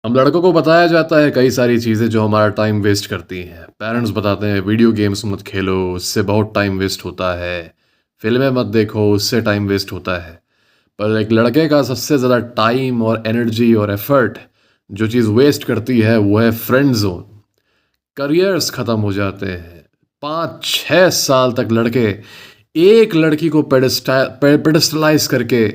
हम लड़कों को बताया जाता है कई सारी चीज़ें जो हमारा टाइम वेस्ट करती हैं। पेरेंट्स बताते हैं वीडियो गेम्स मत खेलो, उससे बहुत टाइम वेस्ट होता है। फ़िल्में मत देखो, उससे टाइम वेस्ट होता है। पर एक लड़के का सबसे ज़्यादा टाइम और एनर्जी और एफ़र्ट जो चीज़ वेस्ट करती है वो है फ्रेंड ज़ोन। करियर्स ख़त्म हो जाते हैं। 5-6 साल तक लड़के एक लड़की को पेडेस्टलाइज़ करके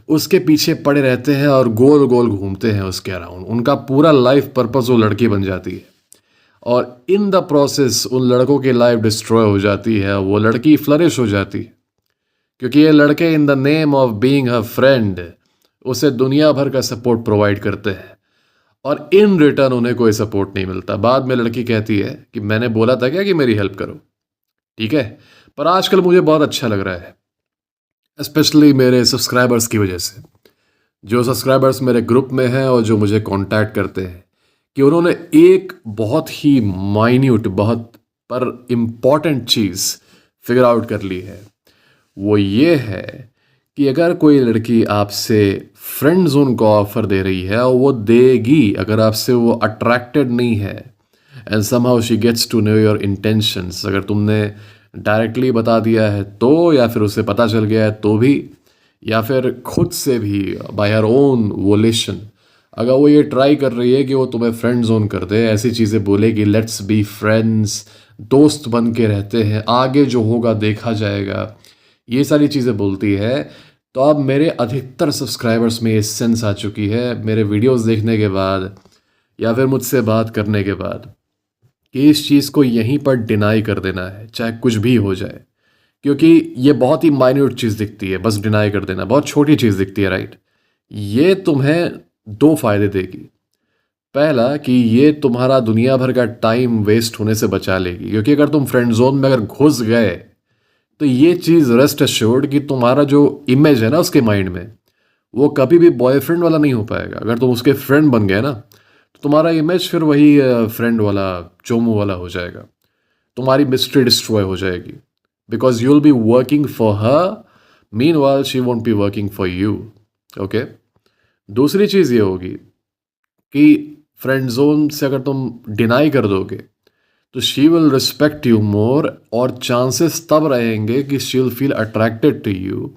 उसके पीछे पड़े रहते हैं और गोल-गोल घूमते हैं उसके अराउंड। उनका पूरा लाइफ़ पर्पस वो लड़की बन जाती है और इन द प्रोसेस उन लड़कों की लाइफ़ डिस्ट्रॉय हो जाती है, वो लड़की फ्लरिश हो जाती है। क्योंकि ये लड़के in the name of being a friend उसे दुनिया भर का सपोर्ट प्रोवाइड करते हैं और इन रिटर्न उन्हें कोई सपोर्ट नहीं मिलता। बाद में लड़की कहती है कि मैंने बोला था क्या कि मेरी हेल्प करो, ठीक है? पर आजकल मुझे बहुत अच्छा लग रहा है, स्पेशली मेरे सब्सक्राइबर्स की वजह से। जो सब्सक्राइबर्स मेरे ग्रुप में हैं और जो मुझे कांटेक्ट करते हैं कि उन्होंने एक बहुत ही माइन्यूट बहुत पर इम्पॉर्टेंट चीज़ फिगर आउट कर ली है। वो ये है कि अगर कोई लड़की आपसे फ्रेंड जोन को ऑफर दे रही है और वो देगी अगर आपसे वो अट्रैक्टेड नहीं है and somehow she gets to know your intentions, अगर तुमने डायरेक्टली बता दिया है तो या फिर उसे पता चल गया है तो भी या फिर खुद से भी बाय हर ओन वोलेशन अगर वो ये ट्राई कर रही है कि वो तुम्हें फ्रेंड जोन कर दे, ऐसी चीज़ें बोले कि लेट्स बी फ्रेंड्स, दोस्त बन के रहते हैं, आगे जो होगा देखा जाएगा, ये सारी चीज़ें बोलती है, तो अब मेरे अधिकतर सब्सक्राइबर्स में ये सेंस आ चुकी है मेरे वीडियोस देखने के बाद या फिर मुझसे बात करने के बाद कि इस चीज़ को यहीं पर डिनाई कर देना है चाहे कुछ भी हो जाए। क्योंकि ये बहुत ही माइन्यूट चीज़ दिखती है, बस डिनाई कर देना बहुत छोटी चीज़ दिखती है, राइट? ये तुम्हें दो फायदे देगी। पहला कि ये तुम्हारा दुनिया भर का टाइम वेस्ट होने से बचा लेगी, क्योंकि अगर तुम फ्रेंड जोन में अगर घुस गए तो ये चीज़ रेस्ट एश्योर्ड कि तुम्हारा जो इमेज है ना उसके माइंड में वो कभी भी बॉयफ्रेंड वाला नहीं हो पाएगा। अगर तुम उसके फ्रेंड बन गए ना तो तुम्हारा इमेज फिर वही फ्रेंड वाला चोमू वाला हो जाएगा। तुम्हारी मिस्ट्री डिस्ट्रॉय हो जाएगी because you will be working for her, mean while she want be working for you. Okay, दूसरी चीज़ ये होगी कि फ्रेंड जोन से अगर तुम डिनाई कर दोगे तो she will respect you more और चांसेस तब रहेंगे कि she will feel attracted to you,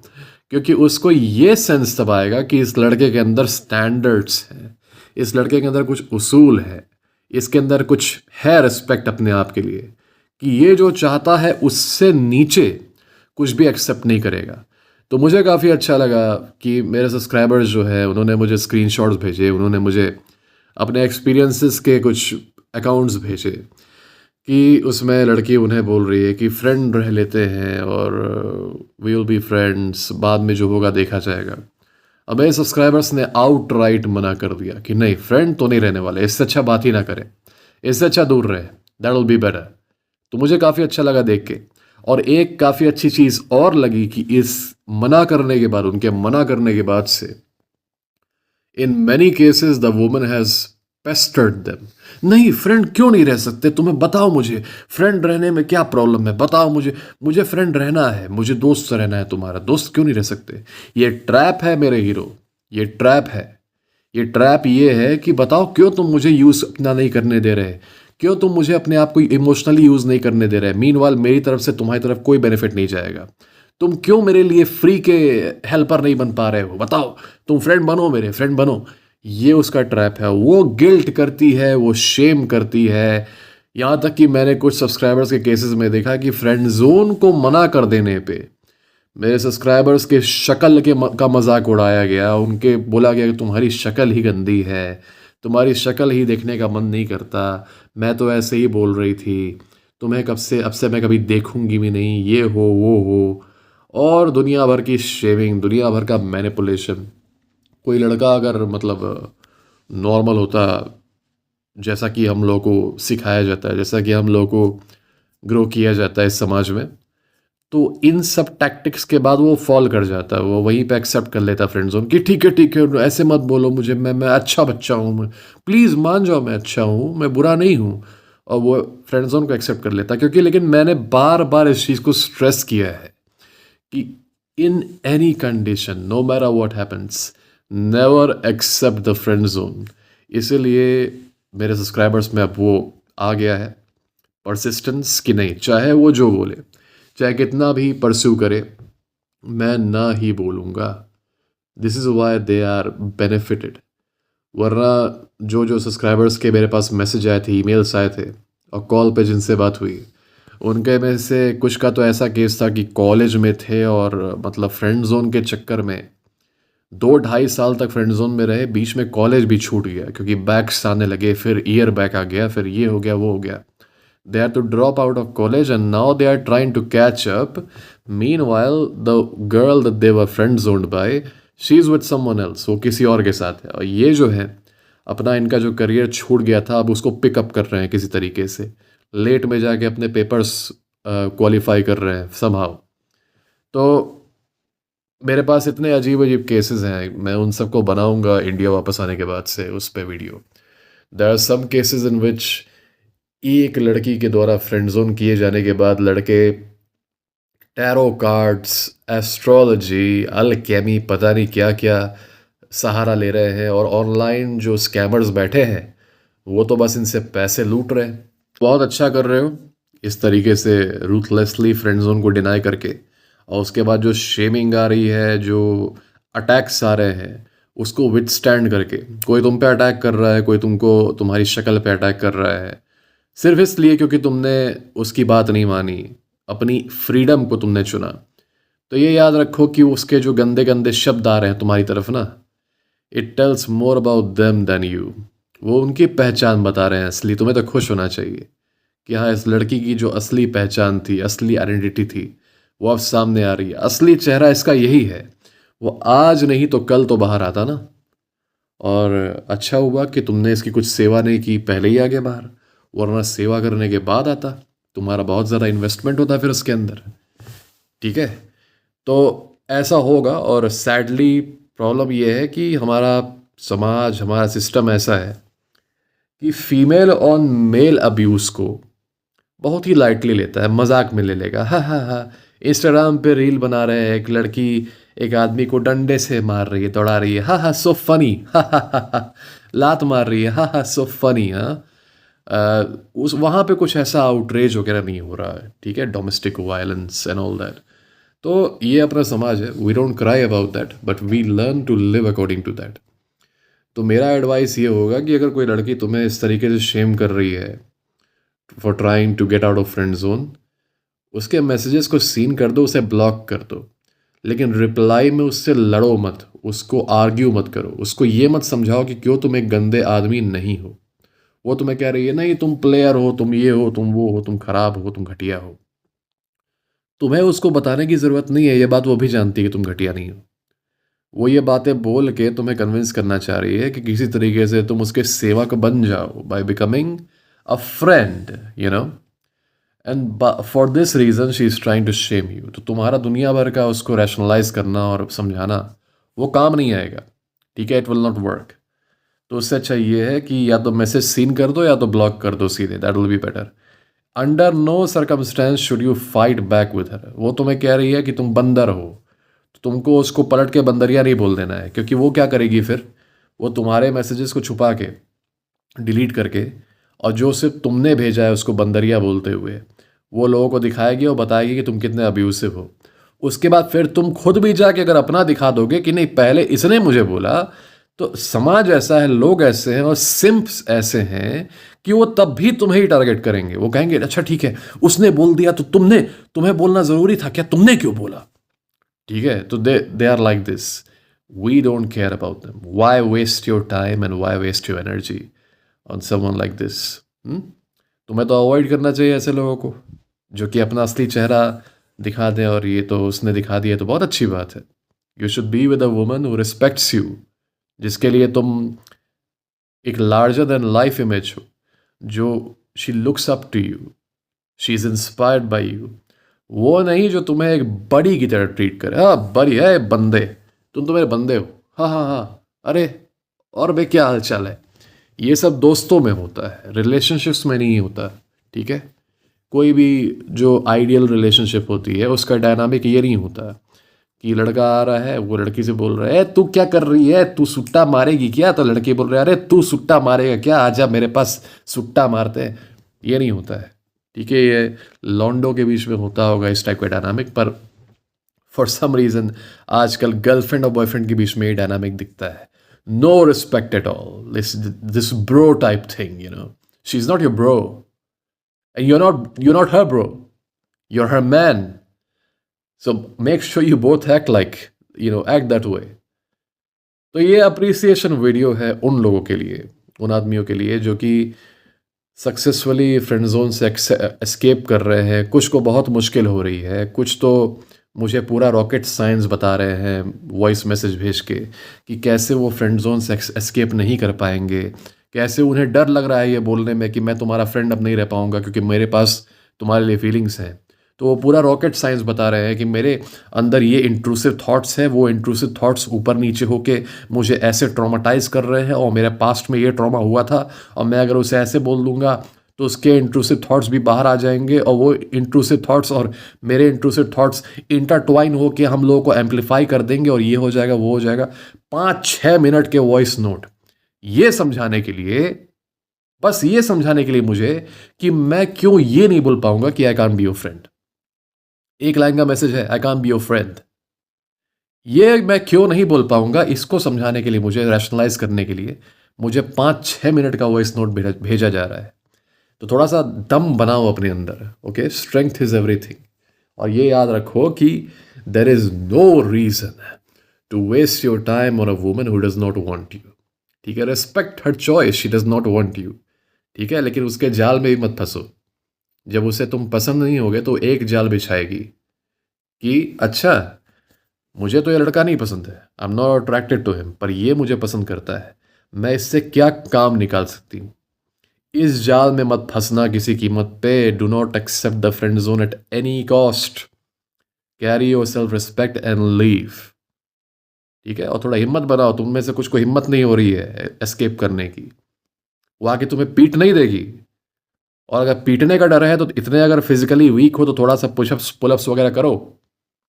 क्योंकि उसको ये सेंस तब आएगा कि इस लड़के के अंदर स्टैंडर्ड्स हैं, इस लड़के के अंदर कुछ उसूल है, इसके अंदर कुछ है रिस्पेक्ट अपने आप के लिए कि ये जो चाहता है उससे नीचे कुछ भी एक्सेप्ट नहीं करेगा। तो मुझे काफ़ी अच्छा लगा कि मेरे सब्सक्राइबर्स जो है उन्होंने मुझे स्क्रीनशॉट्स भेजे, उन्होंने मुझे अपने एक्सपीरियंसेस के कुछ अकाउंट्स भेजे कि उसमें लड़की उन्हें बोल रही है कि फ्रेंड रह लेते हैं और वी विल बी फ्रेंड्स, बाद में जो होगा देखा जाएगा। अब मेरे सब्सक्राइबर्स ने आउट राइट मना कर दिया कि नहीं, फ्रेंड तो नहीं रहने वाले, इससे अच्छा बात ही ना करें, इससे अच्छा दूर रहे, दैट विल बी बेटर। तो मुझे काफ़ी अच्छा लगा देख के। और एक काफ़ी अच्छी चीज़ और लगी कि इस मना करने के बाद, उनके मना करने के बाद से in many cases the woman has पेस्टर्ड them. नहीं, फ्रेंड क्यों नहीं रह सकते, तुम्हें बताओ, मुझे फ्रेंड रहने में क्या प्रॉब्लम है, बताओ मुझे, मुझे फ्रेंड रहना है, मुझे दोस्त रहना है, तुम्हारा दोस्त क्यों नहीं रह सकते। ये ट्रैप है मेरे हीरो, ये ट्रैप है। ये ट्रैप ये है कि बताओ क्यों तुम मुझे यूज़ अपना नहीं करने दे रहे, क्यों तुम मुझे अपने आप को इमोशनली यूज़ नहीं करने दे रहे। मीनवाइल मेरी तरफ से तुम्हारी तरफ कोई बेनिफिट नहीं जाएगा। तुम क्यों मेरे लिए फ्री के हेल्पर नहीं बन पा रहे हो, बताओ। तुम फ्रेंड बनो, मेरे फ्रेंड बनो। ये उसका ट्रैप है। वो गिल्ट करती है, वो शेम करती है। यहाँ तक कि मैंने कुछ सब्सक्राइबर्स के केसेस में देखा कि फ्रेंड जोन को मना कर देने पे मेरे सब्सक्राइबर्स के शक्ल का मजाक उड़ाया गया। उनके बोला गया कि तुम्हारी शक्ल ही गंदी है, तुम्हारी शक्ल ही देखने का मन नहीं करता, मैं तो ऐसे ही बोल रही थी, तुम्हें कब से, अब से मैं कभी देखूंगी भी नहीं, ये हो वो हो, और दुनिया भर की शेविंग, दुनिया भर का मैनिपुलेशन। कोई लड़का अगर मतलब नॉर्मल होता, जैसा कि हम लोगों को सिखाया जाता है, जैसा कि हम लोगों को ग्रो किया जाता है इस समाज में, तो इन सब टैक्टिक्स के बाद वो फॉल कर जाता है। वो वहीं पे एक्सेप्ट कर लेता है फ्रेंड जोन कि ठीक है, ऐसे मत बोलो मुझे, मैं अच्छा बच्चा हूँ, प्लीज़ मान जाओ, मैं अच्छा हूँ, मैं बुरा नहीं हूँ। और वो फ्रेंड जोन को एक्सेप्ट कर लेता है। क्योंकि लेकिन मैंने बार बार इस चीज़ को स्ट्रेस किया है कि in any condition, no matter what happens, never accept the friend zone. इसीलिए मेरे सब्सक्राइबर्स में अब वो आ गया है परसिस्टेंस कि नहीं, चाहे वो जो बोले, चाहे कितना भी परस्यू करे, मैं ना ही बोलूँगा। This is why they are benefited. वरना जो जो सब्सक्राइबर्स के मेरे पास मैसेज आए थे, ईमेल्स आए थे और कॉल पे जिनसे बात हुई, उनके में से कुछ का तो ऐसा केस था कि कॉलेज में थे और मतलब फ्रेंड जोन के चक्कर में 2-2.5 साल तक फ्रेंड जोन में रहे, बीच में कॉलेज भी छूट गया क्योंकि बैक्स आने लगे, फिर ईयर बैक आ गया, फिर ये हो गया वो हो गया। They had to drop out of college and now they are trying to catch up. Meanwhile, the girl that they were friend zoned by, she's with someone else. वो किसी और के साथ है। और ये जो है अपना इनका जो करियर छूट गया था, अब उसको पिकअप कर रहे हैं किसी तरीके से, लेट में जाके अपने पेपर्स क्वालिफाई कर रहे हैं समहाउ। तो मेरे पास इतने अजीब अजीब केसेस हैं, मैं उन सबको बनाऊंगा इंडिया वापस आने के बाद से उस पे video. There are some cases in which एक लड़की के द्वारा फ्रेंड जोन किए जाने के बाद लड़के टैरो कार्ड्स, एस्ट्रोलॉजी, अलकेमी, पता नहीं क्या क्या सहारा ले रहे हैं, और ऑनलाइन जो स्कैमर्स बैठे हैं वो तो बस इनसे पैसे लूट रहे हैं। बहुत अच्छा कर रहे हो इस तरीके से रूथलेसली फ्रेंड जोन को डिनाई करके, और उसके बाद जो शेमिंग आ रही है, जो अटैक्स आ रहे हैं, उसको विथस्टैंड करके, कोई तुम पे अटैक कर रहा है, कोई तुमको तुम्हारी शक्ल पे अटैक कर रहा है, सिर्फ इसलिए क्योंकि तुमने उसकी बात नहीं मानी, अपनी फ्रीडम को तुमने चुना। तो ये याद रखो कि उसके जो गंदे गंदे शब्द आ रहे हैं तुम्हारी तरफ ना, it tells more about them than you. वो उनकी पहचान बता रहे हैं असली। तुम्हें तो खुश होना चाहिए कि हाँ, इस लड़की की जो असली पहचान थी, असली आइडेंटिटी थी, वो अब सामने आ रही है। असली चेहरा इसका यही है। वो आज नहीं तो कल तो बाहर आता ना। और अच्छा हुआ कि तुमने इसकी कुछ सेवा नहीं की, पहले ही आ गया बाहर, वरना सेवा करने के बाद आता, तुम्हारा बहुत ज़्यादा इन्वेस्टमेंट होता फिर उसके अंदर। ठीक है, तो ऐसा होगा। और सैडली प्रॉब्लम ये है कि हमारा समाज, हमारा सिस्टम ऐसा है कि फीमेल ऑन मेल अब्यूज़ को बहुत ही लाइटली लेता है, मजाक में ले लेगा। हाँ हाँ हाँ, इंस्टाग्राम पे रील बना रहे हैं, एक लड़की एक आदमी को डंडे से मार रही है, दौड़ा रही है, हाँ हाँ सो फनी, हाँ हाँ हाँ हाँ, लात मार रही है, हाँ हाँ सो फनी। हाँ, उस वहाँ पे कुछ ऐसा आउटरेज वगैरह नहीं हो रहा है। ठीक है, domestic violence and all that. तो ये अपना समाज है, we don't cry about that but we learn to live according to that. तो मेरा एडवाइस ये होगा कि अगर कोई लड़की तुम्हें इस तरीके से शेम कर रही है for trying to get out of friend zone, उसके मैसेजेस को सीन कर दो, उसे ब्लॉक कर दो, लेकिन रिप्लाई में उससे लड़ो मत, उसको आर्ग्यू मत करो, उसको ये मत समझाओ कि क्यों तुम एक गंदे आदमी नहीं हो। वो तुम्हें कह रही है नहीं तुम प्लेयर हो, तुम ये हो, तुम वो हो, तुम खराब हो, तुम घटिया हो। तुम्हें उसको बताने की ज़रूरत नहीं है, ये बात वो भी जानती है कि तुम घटिया नहीं हो। वो ये बातें बोल के तुम्हें कन्विंस करना चाह रही है कि किसी तरीके से तुम उसके सेवक बन जाओ by becoming a friend, you know. And for this reason she is trying to shame you. तो तुम्हारा दुनिया भर का उसको रैशनलाइज करना और समझाना वो काम नहीं आएगा। ठीक है, इट विल नॉट वर्क। तो उससे अच्छा ये है कि या तो मैसेज सीन कर दो या तो ब्लॉक कर दो सीधे, that will be better. Under no circumstance should you fight back with her. वो तुम्हें कह रही है कि तुम बंदर हो, तो तुमको उसको पलट के बंदरिया नहीं बोल देना है, क्योंकि वो क्या करेगी फिर, वो तुम्हारे मैसेजेस को छुपा के, डिलीट करके, और जो सिर्फ तुमने भेजा है उसको बंदरिया बोलते हुए वो लोगों को दिखाएगी और बताएगी कि तुम कितने अब्यूसिव हो। उसके बाद फिर तुम खुद भी जाके अगर अपना दिखा दोगे कि नहीं पहले इसने मुझे बोला, तो समाज ऐसा है, लोग ऐसे हैं और सिम्प्स ऐसे हैं कि वो तब भी तुम्हें ही टारगेट करेंगे। वो कहेंगे अच्छा ठीक है, उसने बोल दिया तो तुम्हें बोलना ज़रूरी था क्या, तुमने क्यों बोला। ठीक है, तो they are like this. We don't care about them. Why waste your time and why waste your energy on someone like this. तुम्हें तो अवॉइड करना चाहिए ऐसे लोगों को जो कि अपना असली चेहरा दिखा दें, और ये तो उसने दिखा दिया तो बहुत अच्छी बात है। You should be with a woman who respects you, जिसके लिए तुम एक लार्जर देन लाइफ इमेज हो, जो she looks up to you, she is inspired by you. वो नहीं जो तुम्हें एक बड़ी की तरह ट्रीट करे। हाँ बड़ी है, बंदे, तुम तो मेरे बंदे हो, हाँ हाँ हाँ, अरे और बे क्या हाल चाल है। ये सब दोस्तों में होता है, रिलेशनशिप्स में नहीं होता। ठीक है, कोई भी जो आइडियल रिलेशनशिप होती है उसका डायनामिक ये नहीं होता कि लड़का आ रहा है, वो लड़की से बोल रहा है, तू क्या कर रही है, तू सुट्टा मारेगी क्या? तो लड़की बोल रहा है, अरे तू सुट्टा मारेगा क्या, आजा मेरे पास सुट्टा मारते हैं। ये नहीं होता है, ठीक है? ये लॉन्डो के बीच में होता होगा इस टाइप का डायनामिक, पर फॉर सम रीज़न आजकल गर्लफ्रेंड और बॉयफ्रेंड के बीच में ये डायनामिक दिखता है। No respect at all, this bro type thing, you know. She is not your bro and you're not her bro, you're her man. So make sure you both act like, act that way. तो ये appreciation video है उन लोगों के लिए, उन आदमियों के लिए जो कि सक्सेसफुली फ्रेंड जोन से एस्केप कर रहे हैं। कुछ को बहुत मुश्किल हो रही है, कुछ तो मुझे पूरा रॉकेट साइंस बता रहे हैं वॉइस मैसेज भेज के कि कैसे वो फ्रेंड जोन से एस्केप नहीं कर पाएंगे, कैसे उन्हें डर लग रहा है ये बोलने में कि मैं तुम्हारा फ्रेंड अब नहीं रह पाऊंगा क्योंकि मेरे पास तुम्हारे लिए फीलिंग्स हैं। तो वो पूरा रॉकेट साइंस बता रहे हैं कि मेरे अंदर ये इंट्रूसिव थॉट्स हैं, वो इंट्रूसिव थॉट्स ऊपर नीचे होके मुझे ऐसे ट्रॉमाटाइज कर रहे हैं और मेरे पास्ट में ये ट्रॉमा हुआ था, और मैं अगर उसे ऐसे बोल दूंगा तो उसके इंट्रूसिव थॉट्स भी बाहर आ जाएंगे और वो इंट्रूसिव थॉट्स और मेरे इंट्रूसिव थॉट्स इंटरट्वाइन होके हम लोगों को एम्पलीफाई कर देंगे और ये हो जाएगा वो हो जाएगा। 5-6 मिनट के वॉइस नोट ये समझाने के लिए, बस ये समझाने के लिए मुझे कि मैं क्यों ये नहीं बोल पाऊंगा कि I can't be your friend. एक लाइन का मैसेज है, I can't be your friend. ये मैं क्यों नहीं बोल पाऊंगा, इसको समझाने के लिए, मुझे रैशनलाइज करने के लिए मुझे 5-6 मिनट का वॉइस नोट भेजा जा रहा है। तो थोड़ा सा दम बनाओ अपने अंदर, ओके? Strength is everything. और ये याद रखो कि there is no reason to waste your time on a woman who does not want you, ठीक है? Respect her choice, she does not want you, ठीक है? लेकिन उसके जाल में भी मत फंसो। जब उसे तुम पसंद नहीं होगे तो एक जाल बिछाएगी कि अच्छा मुझे तो ये लड़का नहीं पसंद है, I am not attracted to him, पर ये मुझे पसंद करता है, मैं इससे क्या काम निकाल सकती हूँ। इस जाल में मत फंसना किसी कीमत पे। Do not accept the friend zone at any cost. Carry your self respect and leave, ठीक है? और थोड़ा हिम्मत बनाओ, तुम में से कुछ को हिम्मत नहीं हो रही है एस्केप करने की, वो आके तुम्हें पीट नहीं देगी। और अगर पीटने का डर है तो इतने अगर फिजिकली वीक हो तो थोड़ा सा पुशअप्स पुलअप्स वगैरह करो।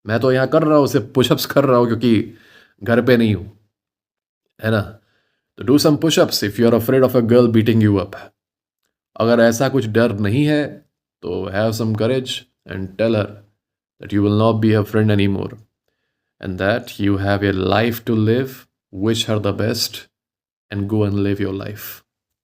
मैं तो यहाँ कर रहा हूँ, सिर्फ पुशअप्स कर रहा हूँ क्योंकि घर पे नहीं हूँ, है ना? तो do some pushups if you are afraid of a girl beating you up. अगर ऐसा कुछ डर नहीं है तो have some courage and tell her that you will not be her friend any more and that you have a life to live, wish her the best and go and live your life.